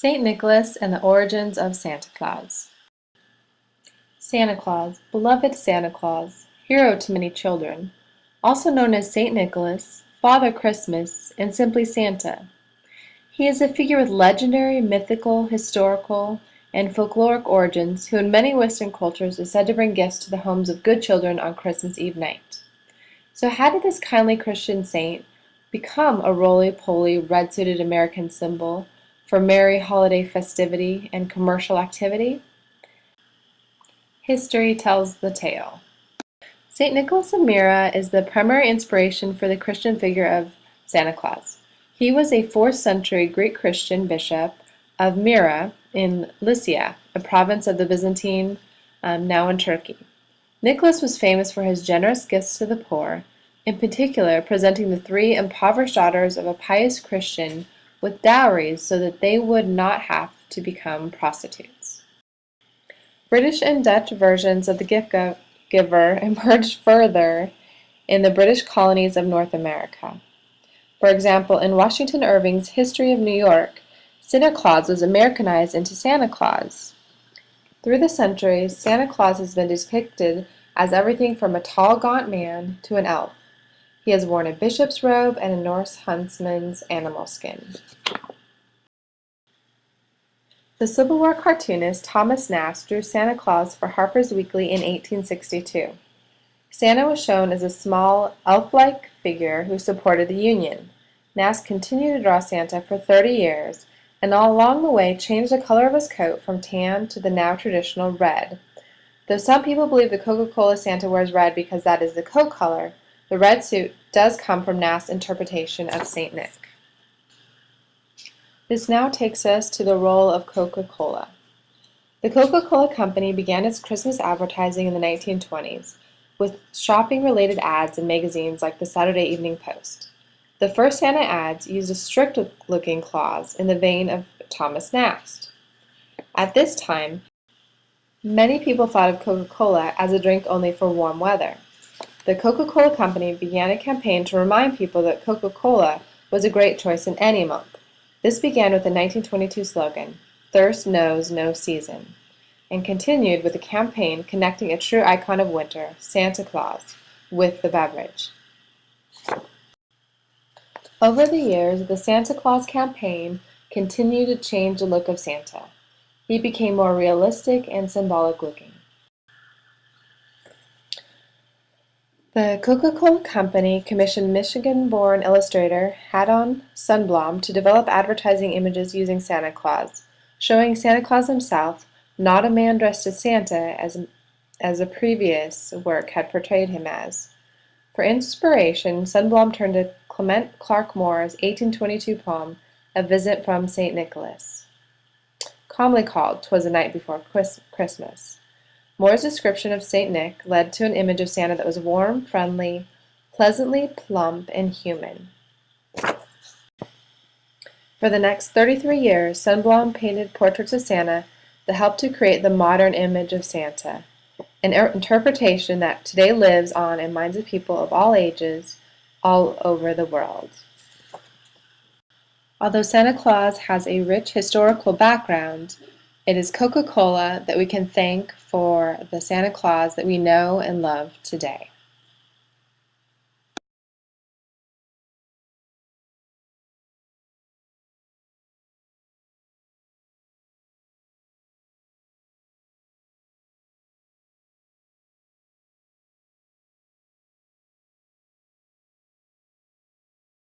Saint Nicholas and the origins of Santa Claus. Santa Claus, beloved Santa Claus, hero to many children, also known as Saint Nicholas, Father Christmas, and simply Santa. He is a figure with legendary, mythical, historical, and folkloric origins who in many Western cultures is said to bring gifts to the homes of good children on Christmas Eve night. So how did this kindly Christian saint become a roly-poly, red-suited American symbol for merry holiday festivity and commercial activity? History tells the tale. St. Nicholas of Myra is the primary inspiration for the Christian figure of Santa Claus. He was a 4th century Greek Christian bishop of Myra in Lycia, a province of the Byzantine, now in Turkey. Nicholas was famous for his generous gifts to the poor, in particular presenting the 3 impoverished daughters of a pious Christian with dowries so that they would not have to become prostitutes. British and Dutch versions of the gift giver emerged further in the British colonies of North America. For example, in Washington Irving's History of New York, Santa Claus was Americanized into Santa Claus. Through the centuries, Santa Claus has been depicted as everything from a tall, gaunt man to an elf. He has worn a bishop's robe and a Norse huntsman's animal skin. The Civil War cartoonist Thomas Nast drew Santa Claus for Harper's Weekly in 1862. Santa was shown as a small, elf-like figure who supported the Union. Nast continued to draw Santa for 30 years, and all along the way changed the color of his coat from tan to the now traditional red. Though some people believe the Coca-Cola Santa wears red because that is the Coke color, the red suit does come from Nast's interpretation of Saint Nick. This now takes us to the role of Coca-Cola. The Coca-Cola Company began its Christmas advertising in the 1920s with shopping-related ads in magazines like the Saturday Evening Post. The first Santa ads used a strict-looking Claus in the vein of Thomas Nast. At this time, many people thought of Coca-Cola as a drink only for warm weather. The Coca-Cola Company began a campaign to remind people that Coca-Cola was a great choice in any month. This began with the 1922 slogan, "Thirst knows no season," and continued with a campaign connecting a true icon of winter, Santa Claus, with the beverage. Over the years, the Santa Claus campaign continued to change the look of Santa. He became more realistic and symbolic looking. The Coca-Cola Company commissioned Michigan-born illustrator Haddon Sundblom to develop advertising images using Santa Claus, showing Santa Claus himself, not a man dressed as Santa as a previous work had portrayed him as. For inspiration, Sundblom turned to Clement Clark Moore's 1822 poem, A Visit from St. Nicholas, commonly called "'Twas the Night Before Christmas." Moore's description of St. Nick led to an image of Santa that was warm, friendly, pleasantly plump, and human. For the next 33 years, Sundblom painted portraits of Santa that helped to create the modern image of Santa, an interpretation that today lives on in minds of people of all ages, all over the world. Although Santa Claus has a rich historical background, it is Coca-Cola that we can thank for the Santa Claus that we know and love today.